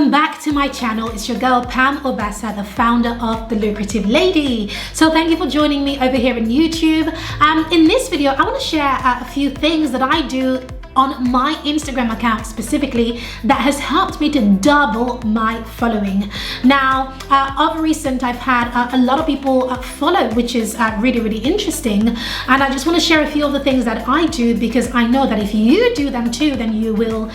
Welcome back to my channel. It's your girl Pam Obasa, the founder of The Lucrative Lady. So thank you for joining me over here on YouTube. In this video, I want to share a few things that I do on my Instagram account specifically that has helped me to double my following. Now, of recent, I've had a lot of people follow, which is really interesting. And I just want to share a few of the things that I do, because I know that if you do them too, then you will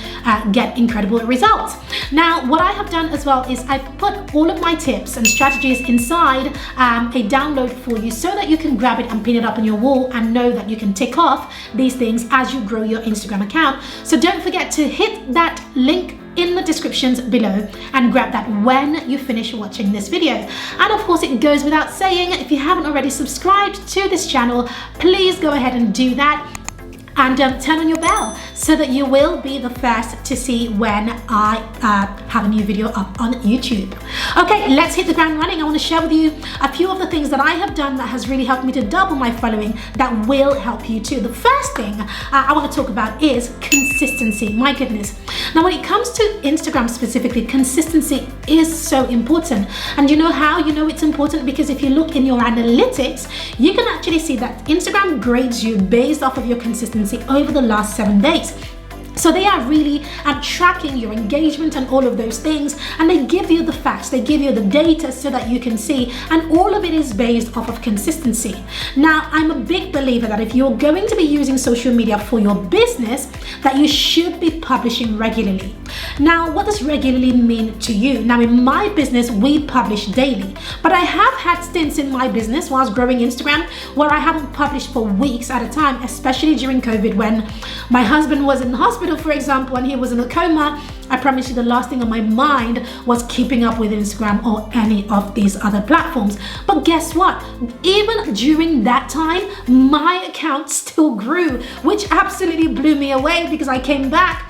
get incredible results. Now, what I have done as well is I've put all of my tips and strategies inside a download for you, so that you can grab it and pin it up on your wall and know that you can tick off these things as you grow your Instagram account. So don't forget to hit that link in the descriptions below and grab that when you finish watching this video. And of course, it goes without saying, if you haven't already subscribed to this channel, please go ahead and do that. And turn on your bell so that you will be the first to see when I have a new video up on YouTube. Okay, let's hit the ground running. I want to share with you a few of the things that I have done that has really helped me to double my following, that will help you too. The first thing I want to talk about is consistency. My goodness. Now, when it comes to Instagram specifically, consistency is so important. And you know how you know it's important? Because if you look in your analytics, you can actually see that Instagram grades you based off of your consistency over the last 7 days. So they are really tracking your engagement and all of those things, and they give you the facts, they give you the data so that you can see, and all of it is based off of consistency. Now, I'm a big believer that if you're going to be using social media for your business, that you should be publishing regularly. Now, what does regularly mean to you? Now, in my business, we publish daily, but I have had stints in my business whilst growing Instagram where I haven't published for weeks at a time, especially during COVID, when my husband was in the hospital, for example, and he was in a coma. I promise you, the last thing on my mind was keeping up with Instagram or any of these other platforms. But guess what? Even during that time, my account still grew, which absolutely blew me away, because I came back,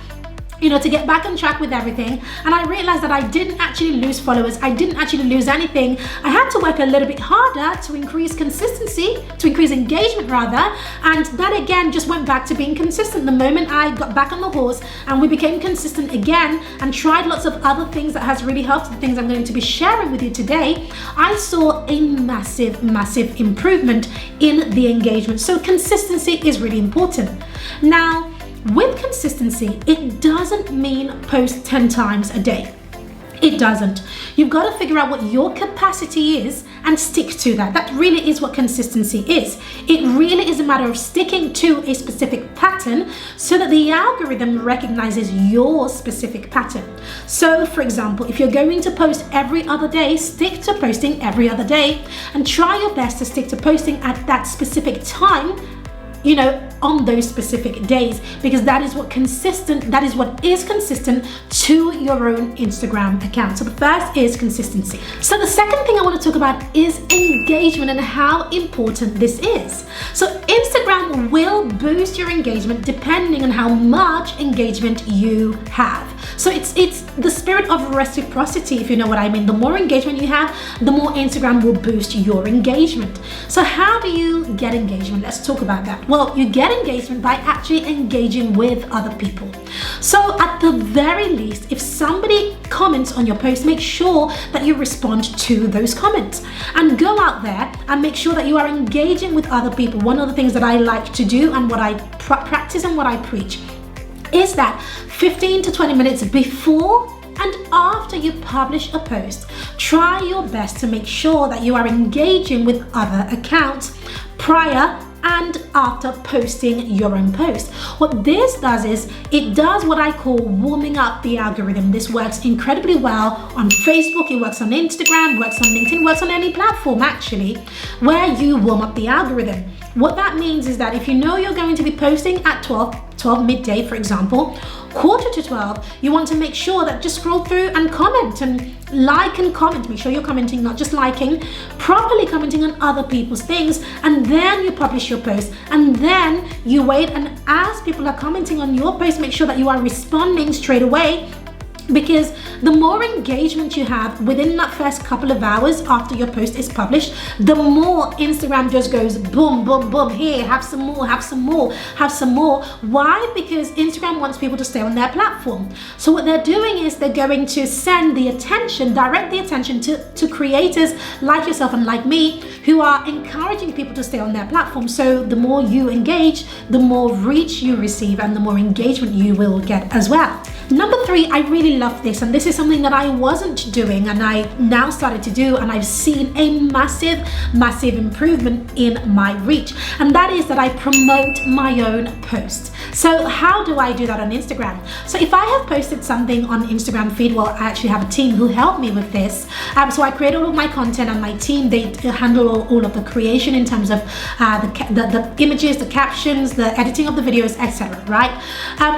to get back on track with everything. And I realized that I didn't actually lose followers. I didn't actually lose anything. I had to work a little bit harder to increase consistency, to increase engagement rather. And that again just went back to being consistent. The moment I got back on the horse and we became consistent again and tried lots of other things that has really helped, the things I'm going to be sharing with you today, I saw a massive improvement in the engagement. So consistency is really important. Now, with consistency, it doesn't mean post 10 times a day. It doesn't. You've got to figure out what your capacity is and stick to that. That really is what consistency is. It really is a matter of sticking to a specific pattern so that the algorithm recognizes your specific pattern. So, for example, if you're going to post every other day, stick to posting every other day and try your best to stick to posting at that specific time, on those specific days, because that is what is consistent to your own Instagram account. So the first is consistency. So the second thing I want to talk about is engagement and how important this is. So Instagram will boost your engagement depending on how much engagement you have. So it's the spirit of reciprocity, if you know what I mean. The more engagement you have, the more Instagram will boost your engagement. So how do you get engagement? Let's talk about that. Well, you get engagement by actually engaging with other people. So at the very least, if somebody comments on your post, make sure that you respond to those comments and go out there and make sure that you are engaging with other people. One of the things that I like to do and what I practice and what I preach is that 15 to 20 minutes before and after you publish a post, try your best to make sure that you are engaging with other accounts prior and after posting your own post. What this does is it does what I call warming up the algorithm. This works incredibly well on Facebook, it works on Instagram, works on LinkedIn, works on any platform actually, where you warm up the algorithm. What that means is that if you know you're going to be posting at 12 midday, for example, quarter to 12, you want to make sure that just scroll through and comment and like and comment. Make sure you're commenting, not just liking, properly commenting on other people's things, and then you publish your post, and then you wait, and as people are commenting on your post, make sure that you are responding straight away because the more engagement you have within that first couple of hours after your post is published, the more Instagram just goes boom, boom, boom. Here, have some more, have some more, have some more. Why? Because Instagram wants people to stay on their platform. So what they're doing is they're going to send the attention, direct the attention to creators like yourself and like me, who are encouraging people to stay on their platform. So the more you engage, the more reach you receive and the more engagement you will get as well. Number 3, I really love this, and this is something that I wasn't doing and I now started to do, and I've seen a massive improvement in my reach, and that is that I promote my own posts. So how do I do that on Instagram? So if I have posted something on Instagram feed, well, I actually have a team who help me with this. So I create all of my content, and my team, they handle all of the creation in terms of the images, the captions, the editing of the videos, etc. Right?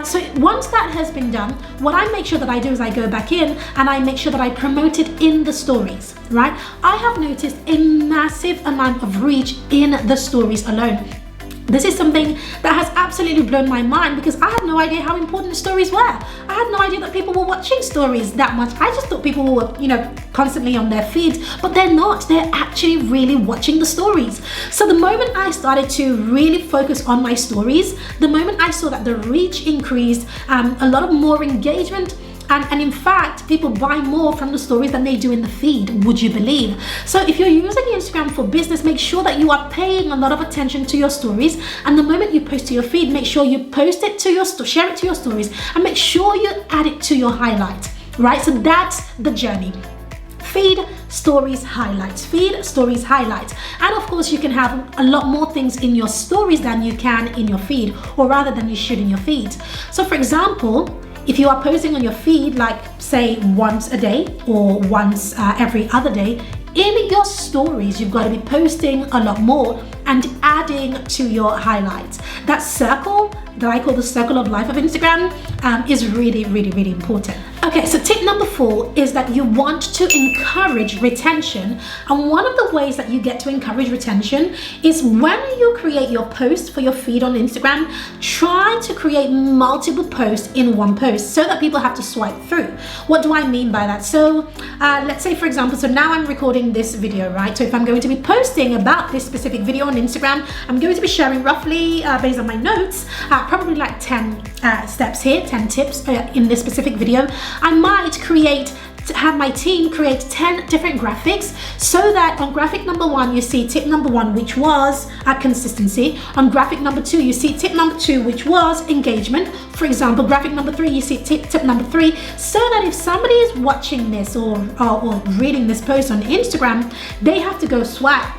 So once that has been done, what I make sure that I do is I go back in and I make sure that I promote it in the stories. Right? I have noticed a massive amount of reach in the stories alone. This is something that has absolutely blown my mind, because I had no idea how important stories were. I had no idea that people were watching stories that much. I just thought people were, constantly on their feeds, but they're not. They're actually really watching the stories. So the moment I started to really focus on my stories, the moment I saw that the reach increased, a lot of more engagement, and in fact, people buy more from the stories than they do in the feed, would you believe? So if you're using Instagram for business, make sure that you are paying a lot of attention to your stories. And the moment you post to your feed, make sure you post it to your share it to your stories, and make sure you add it to your highlight, right? So that's the journey. Feed, stories, highlights. Feed, stories, highlights. And of course, you can have a lot more things in your stories than you can in your feed, or rather than you should in your feed. So for example, if you are posting on your feed, like say once a day or once every other day, in your stories, you've got to be posting a lot more and adding to your highlights. That circle that I call the circle of life of Instagram is really important. Okay, so tip number 4 is that you want to encourage retention. And one of the ways that you get to encourage retention is when you create your post for your feed on Instagram, try to create multiple posts in one post so that people have to swipe through. What do I mean by that? So let's say, for example, so now I'm recording this video, right? So if I'm going to be posting about this specific video on Instagram, I'm going to be sharing roughly, based on my notes, probably like 10 steps here, 10 tips in this specific video. I might have my team create 10 different graphics, so that on graphic number 1 you see tip number 1, which was consistency. On graphic number 2 you see tip number 2, which was engagement. For example, graphic number 3 you see tip number 3, so that if somebody is watching this or reading this post on Instagram, they have to go swipe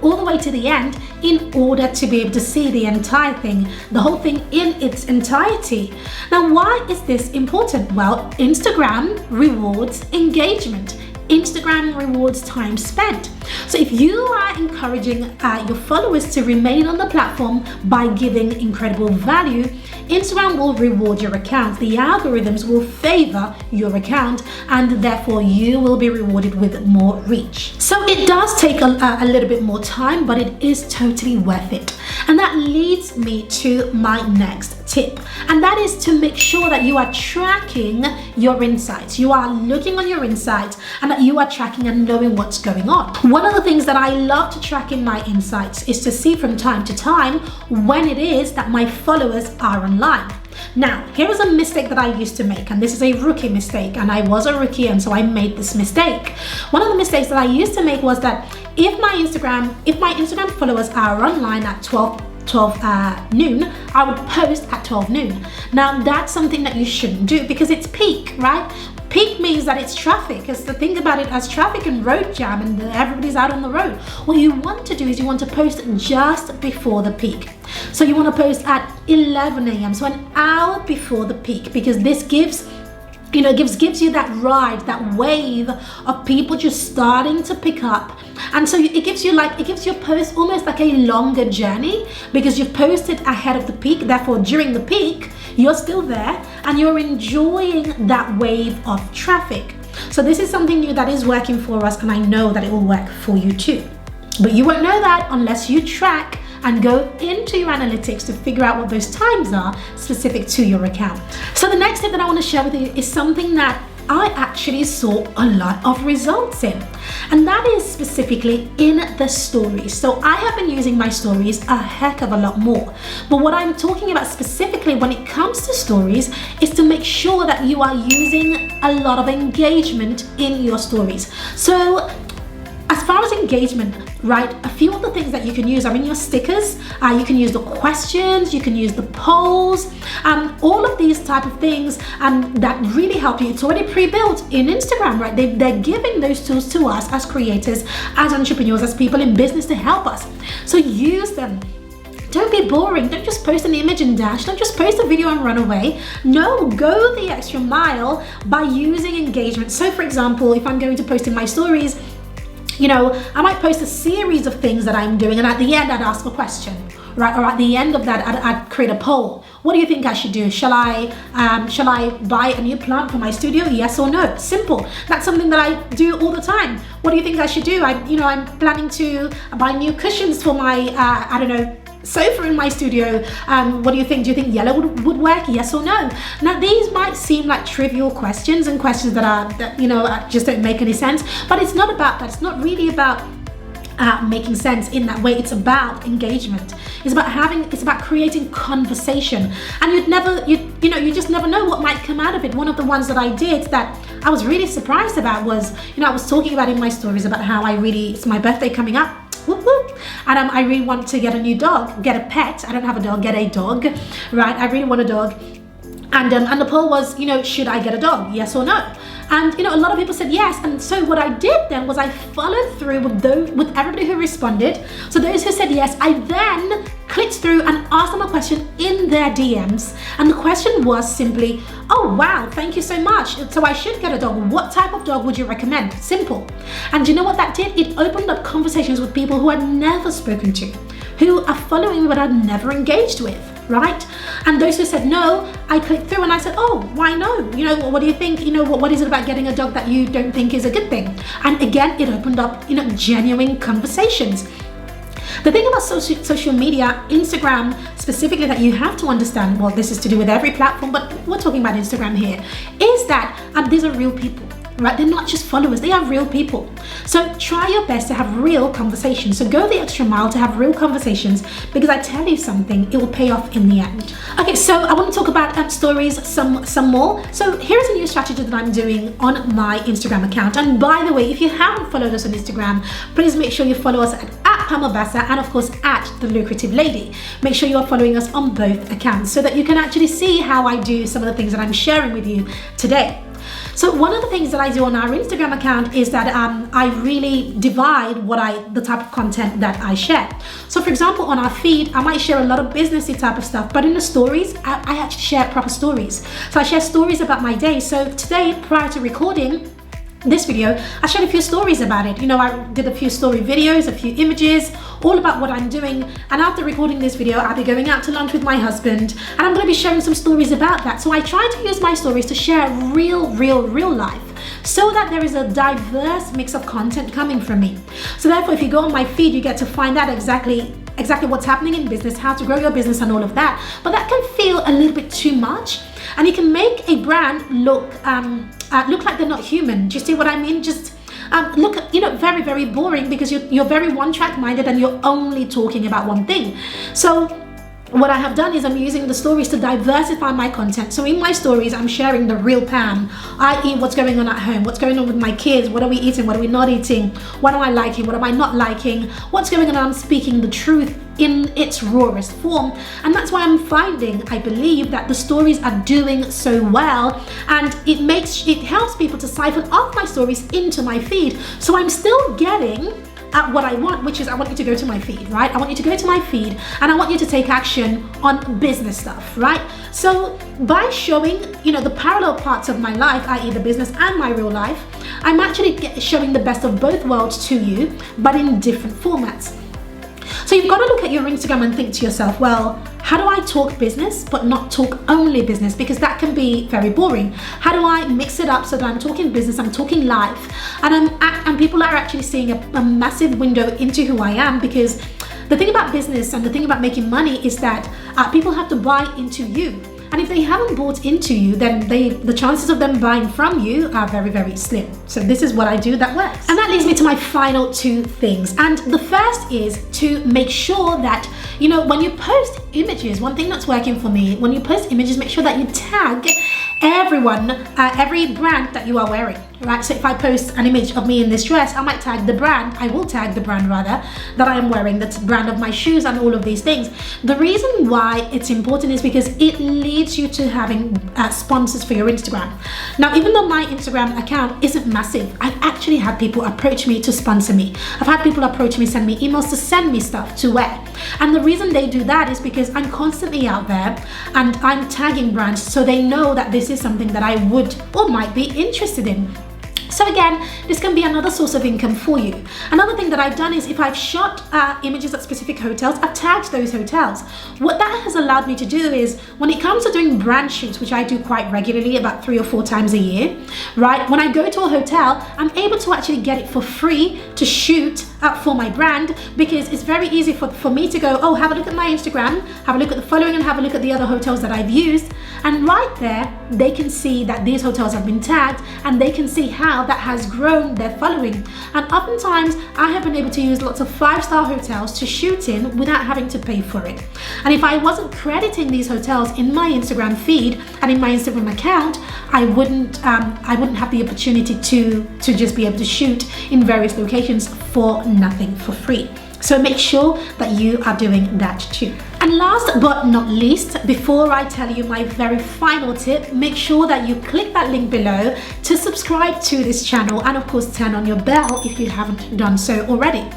all the way to the end in order to be able to see the entire thing, the whole thing in its entirety. Now, why is this important? Well, Instagram rewards engagement. Instagram rewards time spent. So if you are encouraging your followers to remain on the platform by giving incredible value, Instagram will reward your account. The algorithms will favor your account, and therefore you will be rewarded with more reach. So it does take a little bit more time, but it is totally worth it. And that leads me to my next tip, and that is to make sure that you are tracking your insights. You are looking on your insights and that you are tracking and knowing what's going on. One of the things that I love to track in my insights is to see from time to time when it is that my followers are online. Now, here is a mistake that I used to make, and this is a rookie mistake, and I was a rookie, and so I made this mistake. One of the mistakes that I used to make was that if my Instagram followers are online at 12 noon, I would post at 12 noon. Now, that's something that you shouldn't do, because it's peak, right? Peak means that it's traffic, because to think about it as traffic and road jam, and everybody's out on the road. What you want to do is you want to post just before the peak. So you want to post at 11 a.m., so an hour before the peak, because this gives you that ride, that wave of people just starting to pick up. And so it gives your post almost like a longer journey, because you've posted ahead of the peak. Therefore, during the peak, you're still there and you're enjoying that wave of traffic. So this is something new that is working for us, and I know that it will work for you too. But you won't know that unless you track and go into your analytics to figure out what those times are specific to your account. So the next tip that I want to share with you is something that I actually saw a lot of results in, and that is specifically in the stories. So I have been using my stories a heck of a lot more, but what I'm talking about specifically when it comes to stories is to make sure that you are using a lot of engagement in your stories. So as far as engagement, right, a few of the things that you can use are in your stickers. You can use the questions, you can use the polls, all of these type of things that really help you. It's already pre-built in Instagram, right? They're giving those tools to us as creators, as entrepreneurs, as people in business to help us. So use them. Don't be boring. Don't just post an image and dash. Don't just post a video and run away. No, go the extra mile by using engagement. So for example, if I'm going to post in my stories, you know, I might post a series of things that I'm doing, and at the end I'd ask a question, right? Or at the end of that I'd create a poll. What do you think I should do? Shall I buy a new plant for my studio? Yes or no? Simple. That's something that I do all the time. What do you think I should do? I'm planning to buy new cushions for my sofa in my studio. What do you think? Do you think yellow would work? Yes or no? Now these might seem like trivial questions and questions that just don't make any sense, but it's not about that. It's not really about making sense in that way. It's about engagement. It's about creating conversation, and you just never know what might come out of it. One of the ones that I did that I was really surprised about was, I was talking about in my stories about how it's my birthday coming up. Whoop, whoop. And I really want to get a new dog, get a pet. I don't have a dog, get a dog, right? I really want a dog. And the poll was, should I get a dog? Yes or no? And a lot of people said yes. And so what I did then was I followed through with everybody who responded. So those who said yes, I then clicked through and asked them a question in their DMs. And the question was simply, oh wow, thank you so much. So I should get a dog. What type of dog would you recommend? Simple. And you know what that did? It opened up conversations with people who I'd never spoken to, who are following me but I'd never engaged with, right? And those who said no, I clicked through and I said, oh, why no? What do you think? What is it about getting a dog that you don't think is a good thing? And again, it opened up, genuine conversations. The thing about social media, Instagram specifically, that you have to understand, well, this is to do with every platform, but we're talking about Instagram here, is that these are real people. Right? They're not just followers, they are real people. So try your best to have real conversations. So go the extra mile to have real conversations, because I tell you something, it will pay off in the end. Okay, so I want to talk about stories some more. So here's a new strategy that I'm doing on my Instagram account. And by the way, if you haven't followed us on Instagram, please make sure you follow us at Pam Obasa and of course at The Lucrative Lady. Make sure you are following us on both accounts so that you can actually see how I do some of the things that I'm sharing with you today. So one of the things that I do on our Instagram account is that I really divide the type of content that I share. So for example, on our feed, I might share a lot of businessy type of stuff, but in the stories, I actually share proper stories. So I share stories about my day. So today, prior to recording this video, I shared a few stories about it. I did a few story videos, a few images, all about what I'm doing. And after recording this video, I'll be going out to lunch with my husband, and I'm going to be sharing some stories about that. So I try to use my stories to share real life, so that there is a diverse mix of content coming from me. So therefore, if you go on my feed, you get to find out exactly what's happening in business, how to grow your business and all of that. But that can feel a little bit too much, and it can make a brand look like they're not human. Do you see what I mean? Just look, very, very boring, because you're very one-track minded and you're only talking about one thing. So what I have done is I'm using the stories to diversify my content. So in my stories, I'm sharing the real Pam, i.e. what's going on at home, what's going on with my kids, what are we eating, what are we not eating, what am I liking, what am I not liking, what's going on. I'm speaking the truth in its rawest form. And that's why I'm finding, I believe, that the stories are doing so well, and it helps people to siphon off my stories into my feed. So I'm still getting at what I want, which is I want you to go to my feed, right? I want you to go to my feed and I want you to take action on business stuff, right? So by showing, the parallel parts of my life, i.e. the business and my real life, I'm actually showing the best of both worlds to you, but in different formats. So you've got to look at your Instagram and think to yourself, well, how do I talk business but not talk only business? Because that can be very boring. How do I mix it up so that I'm talking business, I'm talking life, and people are actually seeing a massive window into who I am? Because the thing about business and the thing about making money is that people have to buy into you. And if they haven't bought into you, then the chances of them buying from you are very, very slim. So this is what I do that works. And that leads me to my final two things. And the first is to make sure that, you know, when you post images, one thing that's working for me, when you post images, make sure that you tag everyone, every brand that you are wearing, right? So if I post an image of me in this dress, I might tag the brand, I will tag the brand rather, that I am wearing, the brand of my shoes and all of these things. The reason why it's important is because it leads you to having sponsors for your Instagram. Now, even though my Instagram account isn't massive, I've actually had people approach me to sponsor me. I've had people approach me, send me emails to send me stuff to wear. And the reason they do that is because I'm constantly out there and I'm tagging brands so they know that this is something that I would or might be interested in. So again, this can be another source of income for you. Another thing that I've done is if I've shot images at specific hotels, I've tagged those hotels. What that has allowed me to do is when it comes to doing brand shoots, which I do quite regularly, about 3 or 4 times a year, right? When I go to a hotel, I'm able to actually get it for free to shoot for my brand, because it's very easy for me to go, oh, have a look at my Instagram, have a look at the following and have a look at the other hotels that I've used. And right there, they can see that these hotels have been tagged and they can see how that has grown their following. And oftentimes I have been able to use lots of 5-star hotels to shoot in without having to pay for it. And if I wasn't crediting these hotels in my Instagram feed and in my Instagram account, I wouldn't have the opportunity to just be able to shoot in various locations for nothing, for free. So make sure that you are doing that too. And last but not least, before I tell you my very final tip, make sure that you click that link below to subscribe to this channel, and of course turn on your bell if you haven't done so already.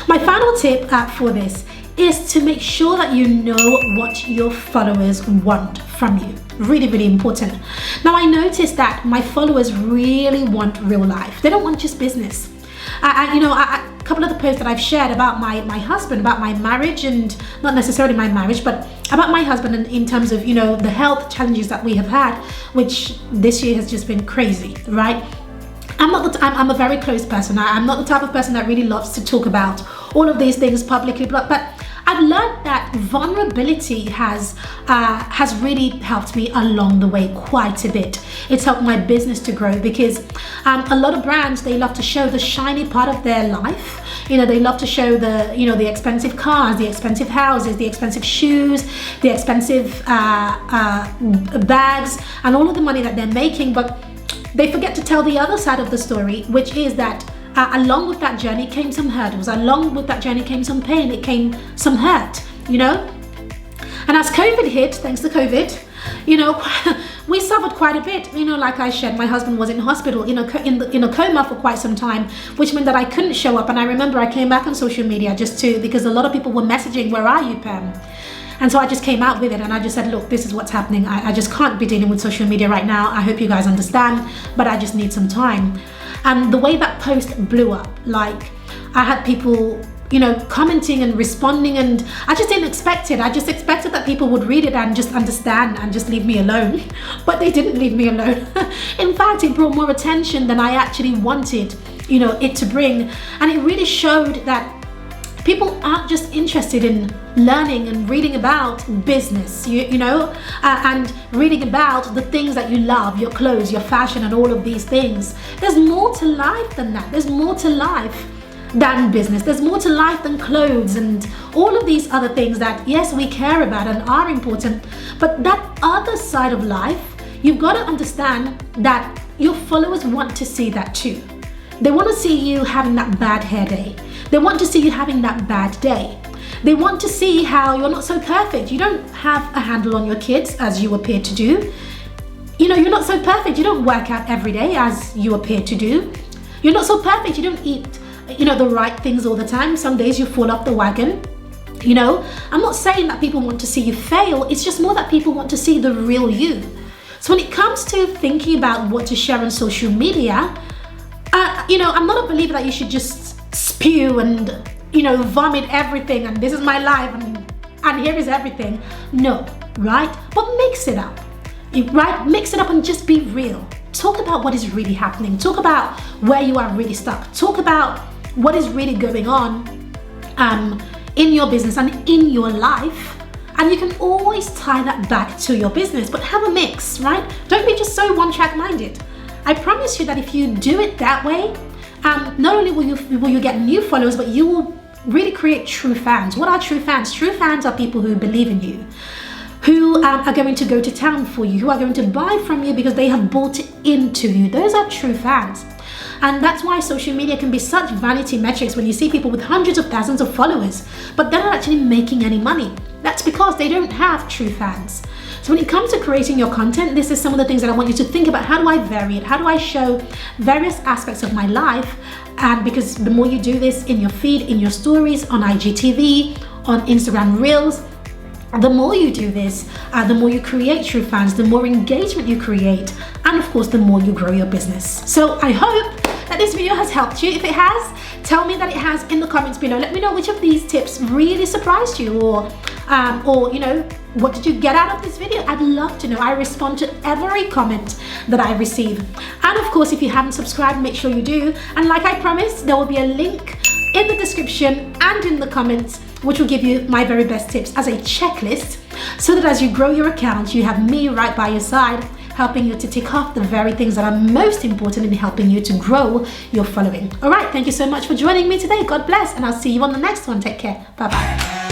My final tip for this is to make sure that you know what your followers want from you. Really, really important. Now, I noticed that my followers really want real life. They don't want just business. A couple of the posts that I've shared about my husband, about my marriage, and not necessarily my marriage, but about my husband in terms of, you know, the health challenges that we have had, which this year has just been crazy, right? I'm a very closed person. I'm not the type of person that really loves to talk about all of these things publicly, but I've learned that vulnerability has really helped me along the way quite a bit. It's helped my business to grow because a lot of brands, they love to show the shiny part of their life. You know, they love to show the expensive cars, the expensive houses, the expensive shoes, the expensive bags, and all of the money that they're making, but they forget to tell the other side of the story, which is that along with that journey came some hurdles, along with that journey came some pain, it came some hurt, you know? And as COVID hit, thanks to COVID, you know, we suffered quite a bit. You know, like I shared, my husband was in hospital, in a coma for quite some time, which meant that I couldn't show up. And I remember I came back on social media because a lot of people were messaging, where are you, Pam? And so I just came out with it and I just said, look, this is what's happening. I just can't be dealing with social media right now. I hope you guys understand, but I just need some time. And the way that post blew up, like I had people, you know, commenting and responding, and I just didn't expect it. I just expected that people would read it and just understand and just leave me alone. But they didn't leave me alone. In fact, it brought more attention than I actually wanted, you know, it to bring. And it really showed that people aren't just interested in learning and reading about business, you know, and reading about the things that you love, your clothes, your fashion, and all of these things. There's more to life than that. There's more to life than business. There's more to life than clothes and all of these other things that, yes, we care about and are important. But that other side of life, you've got to understand that your followers want to see that too. They want to see you having that bad hair day. They want to see you having that bad day. They want to see how you're not so perfect. You don't have a handle on your kids as you appear to do. You know, you're not so perfect. You don't work out every day as you appear to do. You're not so perfect. You don't eat, you know, the right things all the time. Some days you fall off the wagon. You know, I'm not saying that people want to see you fail. It's just more that people want to see the real you. So when it comes to thinking about what to share on social media, you know, I'm not a believer that you should just spew and, you know, vomit everything and this is my life and here is everything. No, right? But mix it up, right? Mix it up and just be real. Talk about what is really happening. Talk about where you are really stuck. Talk about what is really going on in your business and in your life, and you can always tie that back to your business, but have a mix, right? Don't be just so one-track minded. I promise you that if you do it that way, not only will you get new followers, but you will really create true fans. What are true fans? True fans are people who believe in you, who are going to go to town for you, who are going to buy from you because they have bought into you. Those are true fans. And that's why social media can be such vanity metrics when you see people with hundreds of thousands of followers, but they're not actually making any money. That's because they don't have true fans. So when it comes to creating your content, this is some of the things that I want you to think about. How do I vary it? How do I show various aspects of my life? And because the more you do this in your feed, in your stories, on IGTV, on Instagram Reels, the more you do this, the more you create true fans, the more engagement you create, and of course, the more you grow your business. So I hope that this video has helped you. If it has, tell me that it has in the comments below. Let me know which of these tips really surprised you, or you know, what did you get out of this video? I'd love to know. I respond to every comment that I receive. And of course, if you haven't subscribed, make sure you do. And like I promised, there will be a link in the description and in the comments, which will give you my very best tips as a checklist, so that as you grow your account, you have me right by your side, helping you to tick off the very things that are most important in helping you to grow your following. All right, thank you so much for joining me today. God bless, and I'll see you on the next one. Take care. Bye-bye.